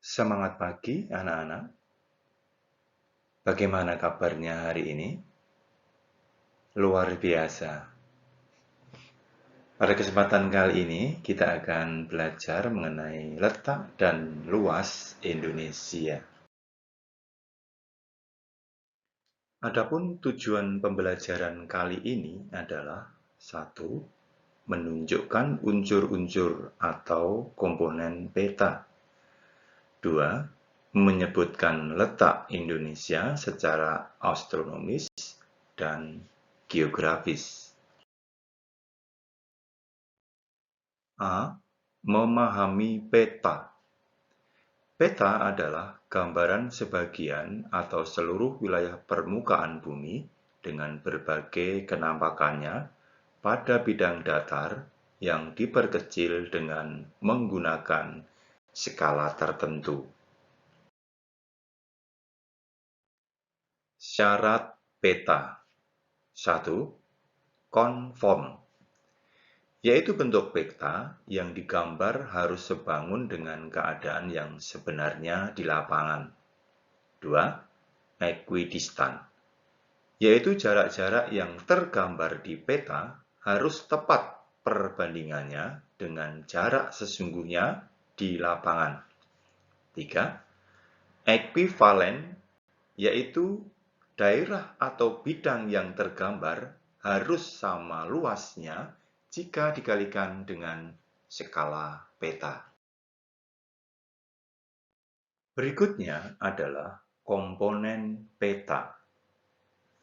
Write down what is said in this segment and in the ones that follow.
Semangat pagi, anak-anak. Bagaimana kabarnya hari ini? Luar biasa. Pada kesempatan kali ini, kita akan belajar mengenai letak dan luas Indonesia. Adapun tujuan pembelajaran kali ini adalah 1. Menunjukkan unsur-unsur atau komponen peta. 2. Menyebutkan letak Indonesia secara astronomis dan geografis. A. Memahami peta. Peta adalah gambaran sebagian atau seluruh wilayah permukaan bumi dengan berbagai kenampakannya pada bidang datar yang diperkecil dengan menggunakan skala tertentu. Syarat peta. 1. Konform, yaitu bentuk peta yang digambar harus sebangun dengan keadaan yang sebenarnya di lapangan. 2. Equidistant, yaitu jarak-jarak yang tergambar di peta harus tepat perbandingannya dengan jarak sesungguhnya di lapangan. 3. Equivalen, yaitu daerah atau bidang yang tergambar harus sama luasnya jika dikalikan dengan skala peta. Berikutnya adalah komponen peta.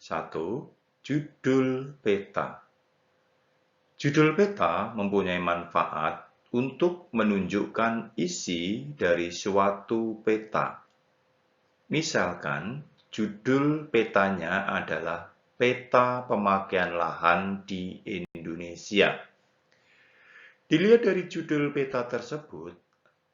1. Judul peta. Judul peta mempunyai manfaat untuk menunjukkan isi dari suatu peta. Misalkan, judul petanya adalah Peta Pemakaian Lahan di Indonesia. Dilihat dari judul peta tersebut,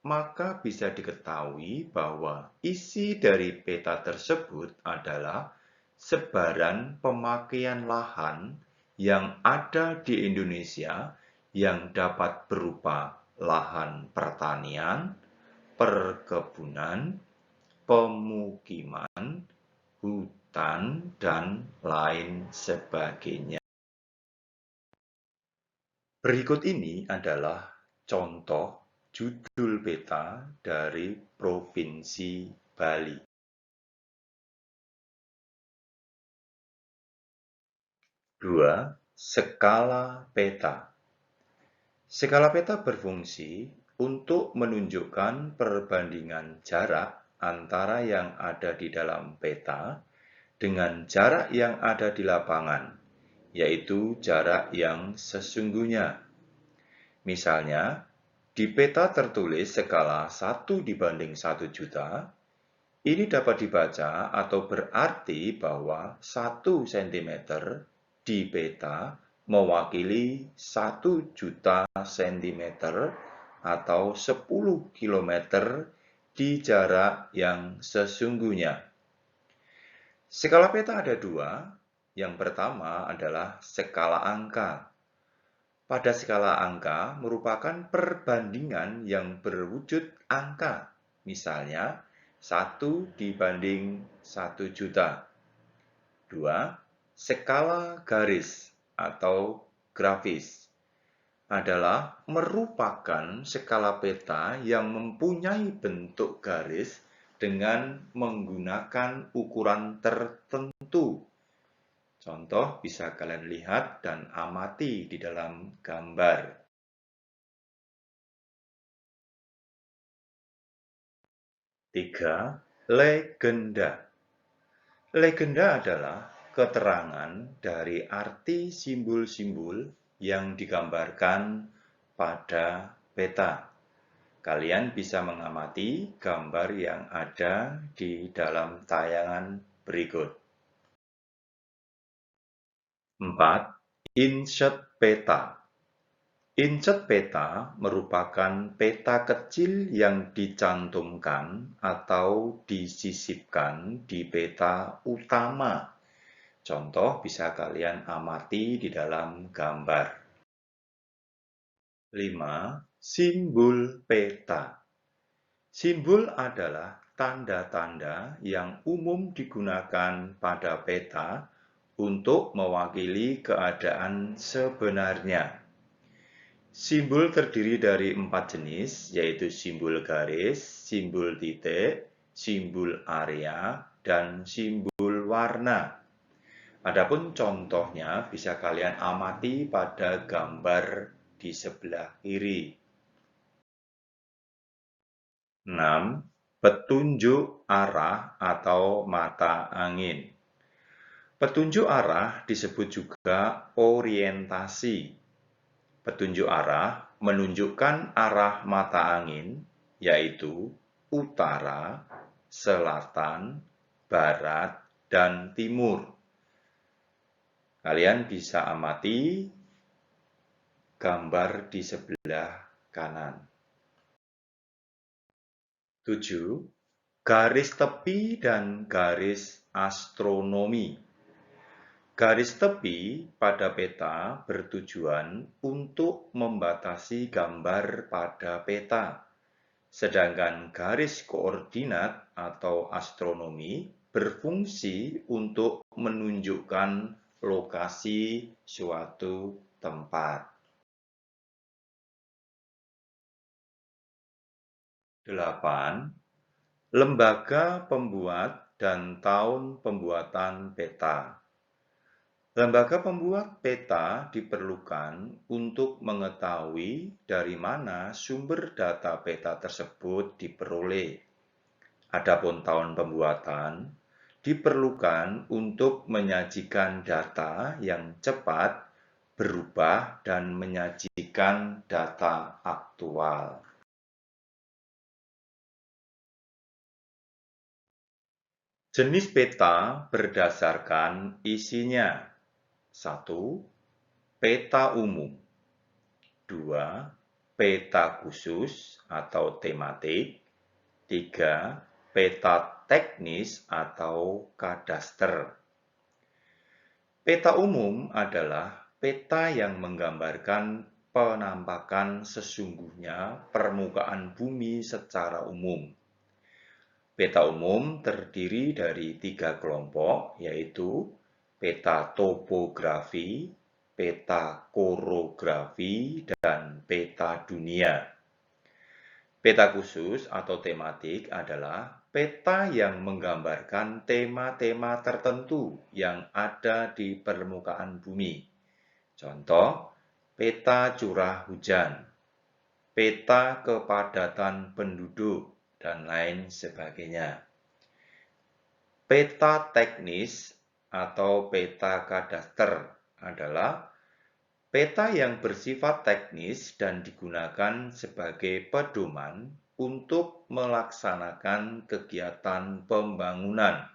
maka bisa diketahui bahwa isi dari peta tersebut adalah sebaran pemakaian lahan yang ada di Indonesia yang dapat berupa lahan pertanian, perkebunan, pemukiman, hutan, dan lain sebagainya. Berikut ini adalah contoh judul peta dari Provinsi Bali. 2. Skala peta. Skala peta berfungsi untuk menunjukkan perbandingan jarak antara yang ada di dalam peta dengan jarak yang ada di lapangan, yaitu jarak yang sesungguhnya. Misalnya, di peta tertulis skala 1:1.000.000, ini dapat dibaca atau berarti bahwa 1 cm di peta mewakili 1.000.000 cm atau 10 km di jarak yang sesungguhnya. Skala peta ada 2. Yang pertama adalah skala angka. Pada skala angka merupakan perbandingan yang berwujud angka, misalnya 1:1.000.000. 2. Skala garis atau grafis adalah merupakan skala peta yang mempunyai bentuk garis dengan menggunakan ukuran tertentu. Contoh bisa kalian lihat dan amati di dalam gambar. 3. Legenda. Legenda adalah keterangan dari arti simbol-simbol yang digambarkan pada peta. Kalian bisa mengamati gambar yang ada di dalam tayangan berikut. 4. Insert peta. Insert peta merupakan peta kecil yang dicantumkan atau disisipkan di peta utama. Contoh bisa kalian amati di dalam gambar. 5. Simbol peta. Simbol adalah tanda-tanda yang umum digunakan pada peta untuk mewakili keadaan sebenarnya. Simbol terdiri dari 4 jenis, yaitu simbol garis, simbol titik, simbol area, dan simbol warna. Adapun contohnya bisa kalian amati pada gambar di sebelah kiri. 6. Petunjuk arah atau mata angin. Petunjuk arah disebut juga orientasi. Petunjuk arah menunjukkan arah mata angin, yaitu utara, selatan, barat, dan timur. Kalian bisa amati gambar di sebelah kanan. 7. Garis tepi dan garis astronomi. Garis tepi pada peta bertujuan untuk membatasi gambar pada peta, sedangkan garis koordinat atau astronomi berfungsi untuk menunjukkan lokasi suatu tempat. 8. Lembaga pembuat dan tahun pembuatan peta. Lembaga pembuat peta diperlukan untuk mengetahui dari mana sumber data peta tersebut diperoleh. Adapun tahun pembuatan diperlukan untuk menyajikan data yang cepat, berubah, dan menyajikan data aktual. Jenis peta berdasarkan isinya. 1. Peta umum. 2. Peta khusus atau tematik. 3. Peta teknis atau kadaster. Peta umum adalah peta yang menggambarkan penampakan sesungguhnya permukaan bumi secara umum. Peta umum terdiri dari 3 kelompok, yaitu peta topografi, peta korografi, dan peta dunia. Peta khusus atau tematik adalah peta yang menggambarkan tema-tema tertentu yang ada di permukaan bumi. Contoh, peta curah hujan, peta kepadatan penduduk, dan lain sebagainya. Peta teknis atau peta kadaster adalah peta yang bersifat teknis dan digunakan sebagai pedoman untuk melaksanakan kegiatan pembangunan.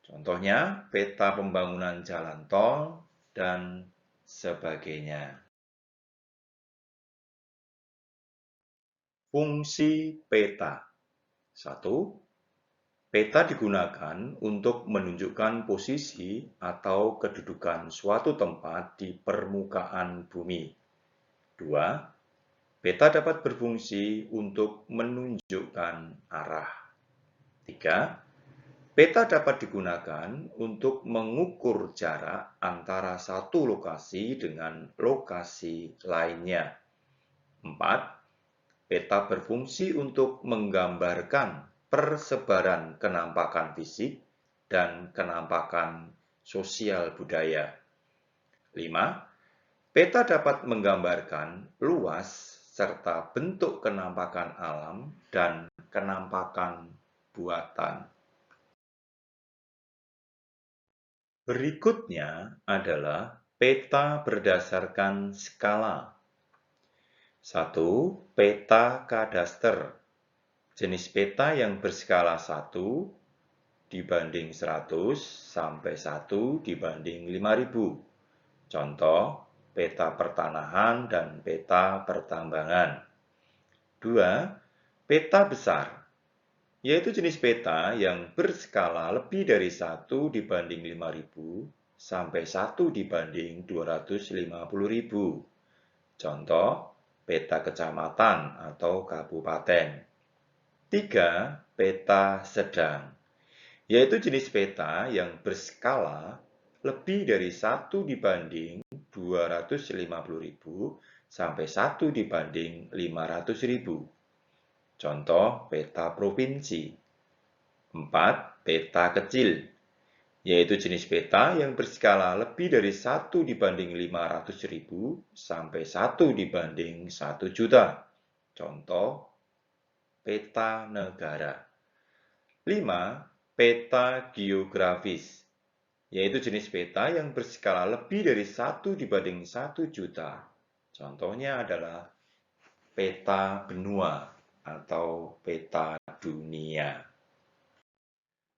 Contohnya, peta pembangunan jalan tol dan sebagainya. Fungsi peta. 1. Peta digunakan untuk menunjukkan posisi atau kedudukan suatu tempat di permukaan bumi. 2. Peta dapat berfungsi untuk menunjukkan arah. 3. Peta dapat digunakan untuk mengukur jarak antara satu lokasi dengan lokasi lainnya. 4. Peta berfungsi untuk menggambarkan persebaran kenampakan fisik dan kenampakan sosial budaya. 5. Peta dapat menggambarkan luas serta bentuk kenampakan alam dan kenampakan buatan. Berikutnya adalah peta berdasarkan skala. 1. Peta kadaster. Jenis peta yang berskala 1 dibanding 100 sampai 1 dibanding 5000. Contoh, peta pertanahan dan peta pertambangan. 2. Peta besar, yaitu jenis peta yang berskala lebih dari 1 dibanding 5000 sampai 1 dibanding 250.000. Contoh, peta kecamatan atau kabupaten. 3. Peta sedang, yaitu jenis peta yang berskala lebih dari 1 dibanding 250.000 sampai 1 dibanding 500.000. Contoh peta provinsi. 4. Peta kecil, yaitu jenis peta yang berskala lebih dari 1 dibanding 500.000 sampai 1 dibanding 1 juta. Contoh peta negara. 5. Peta geografis, yaitu jenis peta yang berskala lebih dari 1 dibanding 1 juta. Contohnya adalah peta benua atau peta dunia.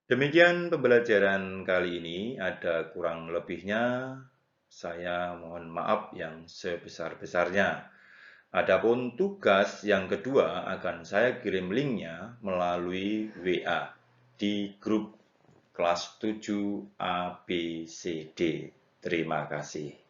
Demikian pembelajaran kali ini, ada kurang lebihnya, saya mohon maaf yang sebesar-besarnya. Adapun tugas yang kedua akan saya kirim linknya melalui WA di grup kelas 7 ABCD. Terima kasih.